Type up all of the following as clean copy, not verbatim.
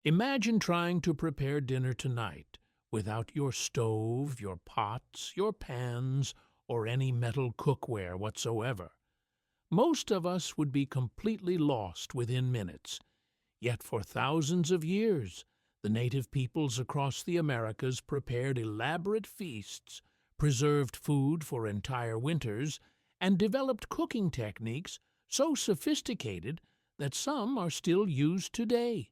Imagine trying to prepare dinner tonight without your stove, your pots, your pans, or any metal cookware whatsoever. Most of us would be completely lost within minutes. Yet for thousands of years, the native peoples across the Americas prepared elaborate feasts, preserved food for entire winters, and developed cooking techniques so sophisticated that some are still used today.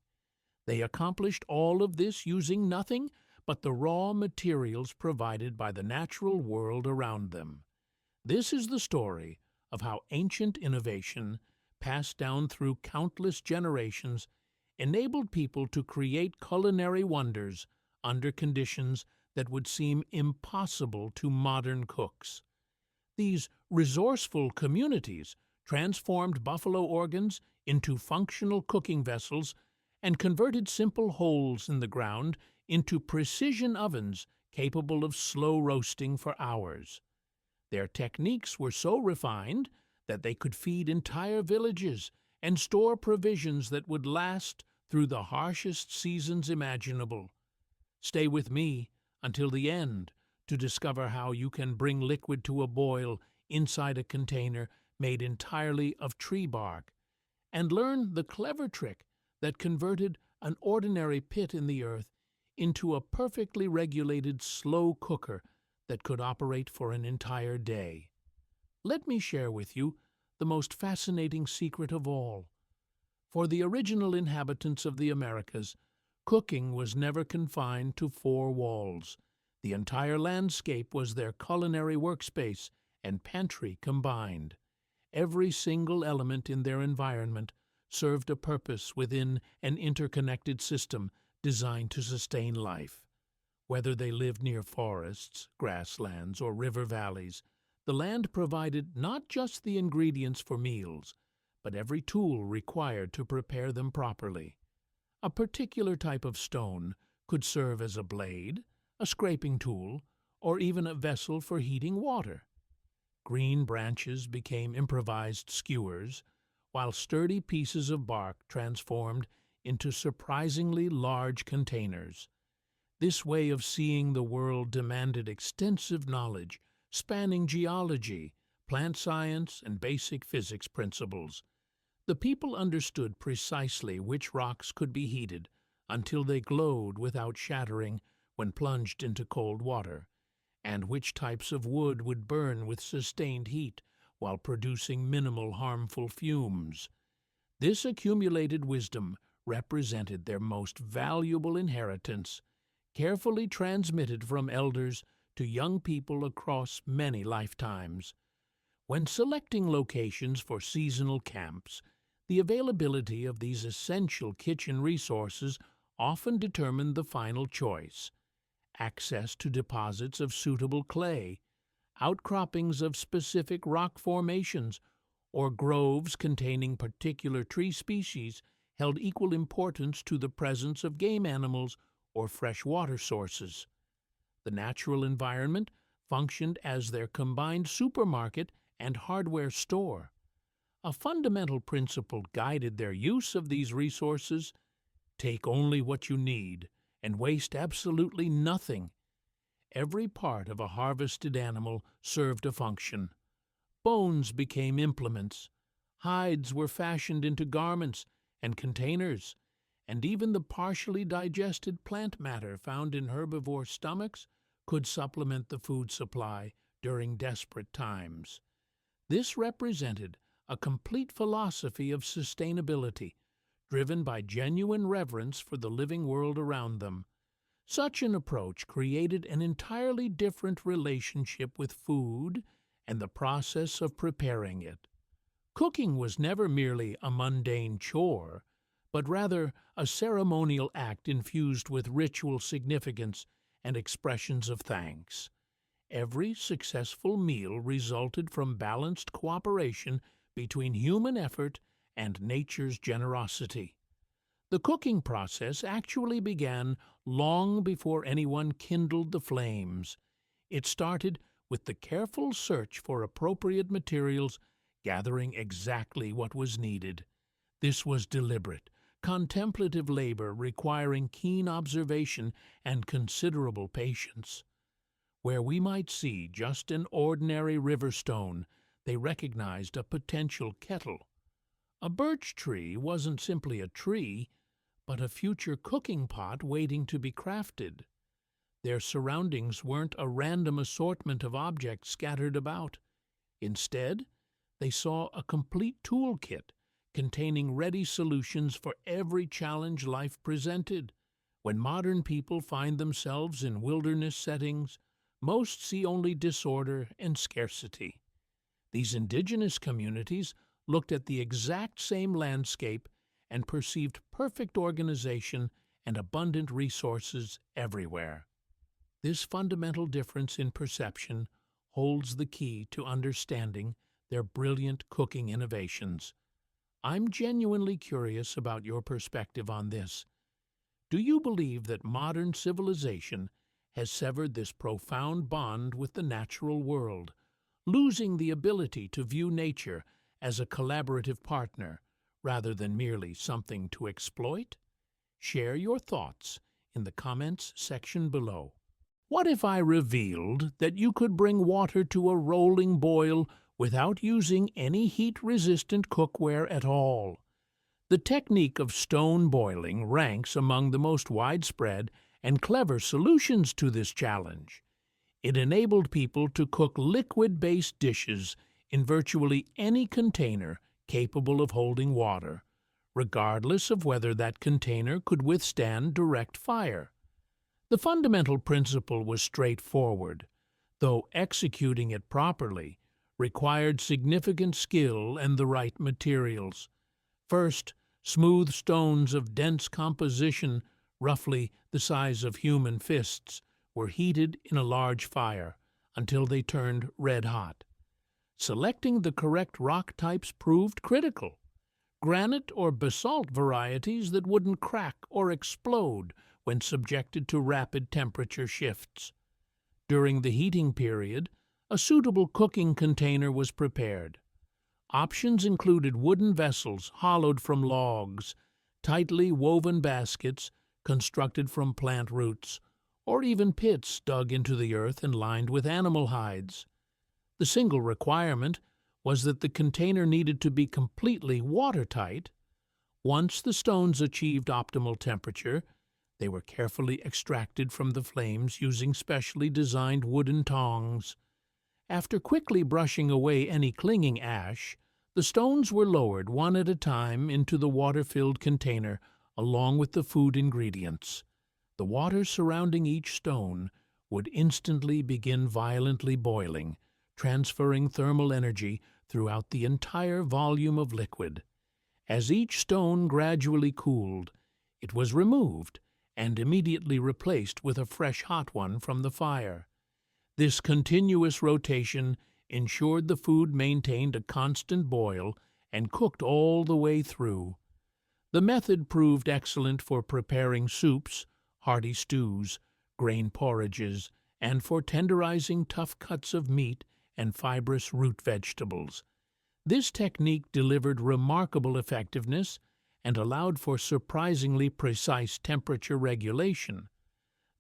They accomplished all of this using nothing but the raw materials provided by the natural world around them. This is the story of how ancient innovation, passed down through countless generations, enabled people to create culinary wonders under conditions that would seem impossible to modern cooks. These resourceful communities transformed buffalo organs into functional cooking vessels and converted simple holes in the ground into precision ovens capable of slow roasting for hours. Their techniques were so refined that they could feed entire villages and store provisions that would last through the harshest seasons imaginable. Stay with me until the end to discover how you can bring liquid to a boil inside a container made entirely of tree bark, and learn the clever trick that converted an ordinary pit in the earth into a perfectly regulated slow cooker that could operate for an entire day. Let me share with you the most fascinating secret of all. For the original inhabitants of the Americas, cooking was never confined to four walls. The entire landscape was their culinary workspace and pantry combined. Every single element in their environment served a purpose within an interconnected system designed to sustain life. Whether they lived near forests, grasslands, or river valleys, the land provided not just the ingredients for meals, but every tool required to prepare them properly. A particular type of stone could serve as a blade, a scraping tool, or even a vessel for heating water. Green branches became improvised skewers, while sturdy pieces of bark transformed into surprisingly large containers. This way of seeing the world demanded extensive knowledge, spanning geology, plant science, and basic physics principles. The people understood precisely which rocks could be heated until they glowed without shattering when plunged into cold water, and which types of wood would burn with sustained heat while producing minimal harmful fumes. This accumulated wisdom represented their most valuable inheritance, carefully transmitted from elders to young people across many lifetimes. When selecting locations for seasonal camps, the availability of these essential kitchen resources often determined the final choice. Access to deposits of suitable clay, outcroppings of specific rock formations, or groves containing particular tree species held equal importance to the presence of game animals or fresh water sources. The natural environment functioned as their combined supermarket and hardware store. A fundamental principle guided their use of these resources: take only what you need and waste absolutely nothing. Every part of a harvested animal served a function. Bones became implements, hides were fashioned into garments and containers, and even the partially digested plant matter found in herbivore stomachs could supplement the food supply during desperate times. This represented a complete philosophy of sustainability, driven by genuine reverence for the living world around them. Such an approach created an entirely different relationship with food and the process of preparing it. Cooking was never merely a mundane chore, but rather a ceremonial act infused with ritual significance and expressions of thanks. Every successful meal resulted from balanced cooperation between human effort and nature's generosity. The cooking process actually began long before anyone kindled the flames. It started with the careful search for appropriate materials, gathering exactly what was needed. This was deliberate, contemplative labor requiring keen observation and considerable patience. Where we might see just an ordinary river stone, they recognized a potential kettle. A birch tree wasn't simply a tree, but a future cooking pot waiting to be crafted. Their surroundings weren't a random assortment of objects scattered about. Instead, they saw a complete toolkit containing ready solutions for every challenge life presented. When modern people find themselves in wilderness settings, most see only disorder and scarcity. These indigenous communities looked at the exact same landscape and perceived perfect organization and abundant resources everywhere. This fundamental difference in perception holds the key to understanding their brilliant cooking innovations. I'm genuinely curious about your perspective on this. Do you believe that modern civilization has severed this profound bond with the natural world, losing the ability to view nature as a collaborative partner rather than merely something to exploit? Share your thoughts in the comments section below. What if I revealed that you could bring water to a rolling boil without using any heat-resistant cookware at all? The technique of stone boiling ranks among the most widespread and clever solutions to this challenge. It enabled people to cook liquid-based dishes in virtually any container capable of holding water, regardless of whether that container could withstand direct fire. The fundamental principle was straightforward, though executing it properly required significant skill and the right materials. First, smooth stones of dense composition, roughly the size of human fists, were heated in a large fire until they turned red hot. Selecting the correct rock types proved critical. Granite or basalt varieties that wouldn't crack or explode when subjected to rapid temperature shifts. During the heating period, a suitable cooking container was prepared. Options included wooden vessels hollowed from logs, tightly woven baskets constructed from plant roots, or even pits dug into the earth and lined with animal hides. The single requirement was that the container needed to be completely watertight. Once the stones achieved optimal temperature, they were carefully extracted from the flames using specially designed wooden tongs. After quickly brushing away any clinging ash, the stones were lowered one at a time into the water-filled container along with the food ingredients. The water surrounding each stone would instantly begin violently boiling, transferring thermal energy throughout the entire volume of liquid. As each stone gradually cooled, it was removed and immediately replaced with a fresh hot one from the fire. This continuous rotation ensured the food maintained a constant boil and cooked all the way through. The method proved excellent for preparing soups, hearty stews, grain porridges, and for tenderizing tough cuts of meat and fibrous root vegetables. This technique delivered remarkable effectiveness and allowed for surprisingly precise temperature regulation.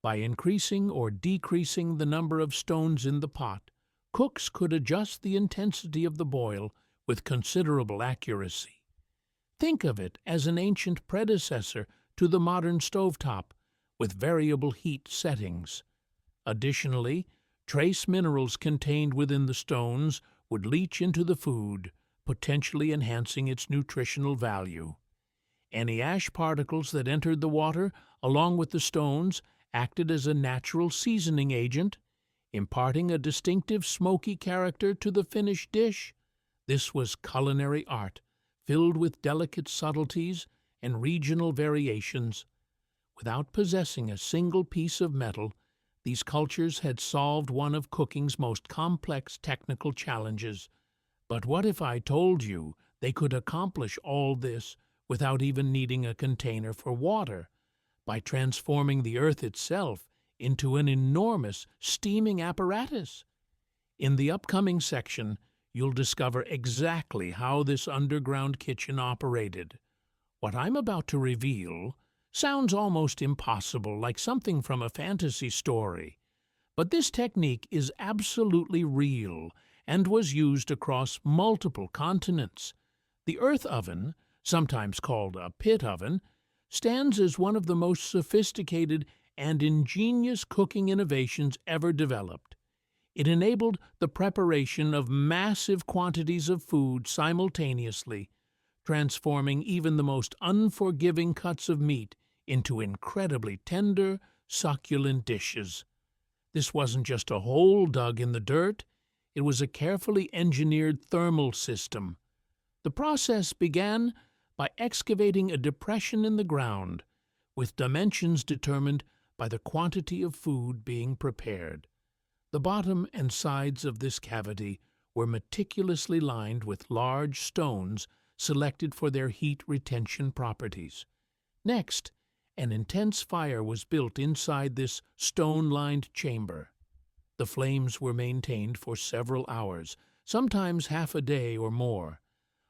By increasing or decreasing the number of stones in the pot, cooks could adjust the intensity of the boil with considerable accuracy. Think of it as an ancient predecessor to the modern stovetop, with variable heat settings. Additionally, trace minerals contained within the stones would leach into the food, potentially enhancing its nutritional value. Any ash particles that entered the water, along with the stones, acted as a natural seasoning agent, imparting a distinctive smoky character to the finished dish. This was culinary art, filled with delicate subtleties and regional variations. Without possessing a single piece of metal, these cultures had solved one of cooking's most complex technical challenges. But what if I told you they could accomplish all this without even needing a container for water, by transforming the earth itself into an enormous steaming apparatus? In the upcoming section, you'll discover exactly how this underground kitchen operated, What I'm about to reveal sounds almost impossible, like something from a fantasy story. But this technique is absolutely real and was used across multiple continents. The earth oven, sometimes called a pit oven, stands as one of the most sophisticated and ingenious cooking innovations ever developed. It enabled the preparation of massive quantities of food simultaneously, transforming even the most unforgiving cuts of meat into incredibly tender, succulent dishes. This wasn't just a hole dug in the dirt, it was a carefully engineered thermal system. The process began by excavating a depression in the ground, with dimensions determined by the quantity of food being prepared. The bottom and sides of this cavity were meticulously lined with large stones selected for their heat retention properties. Next, an intense fire was built inside this stone-lined chamber. The flames were maintained for several hours, sometimes half a day or more,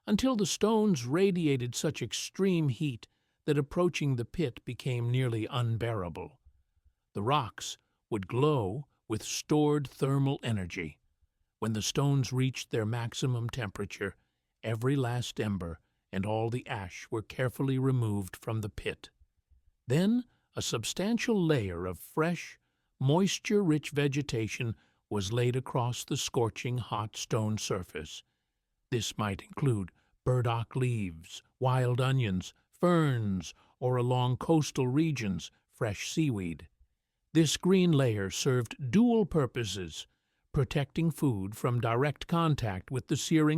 until the stones radiated such extreme heat that approaching the pit became nearly unbearable. The rocks would glow with stored thermal energy. When the stones reached their maximum temperature, every last ember and all the ash were carefully removed from the pit. Then a substantial layer of fresh, moisture-rich vegetation was laid across the scorching hot stone surface. This might include burdock leaves, wild onions, ferns, or along coastal regions, fresh seaweed. This green layer served dual purposes, protecting food from direct contact with the searing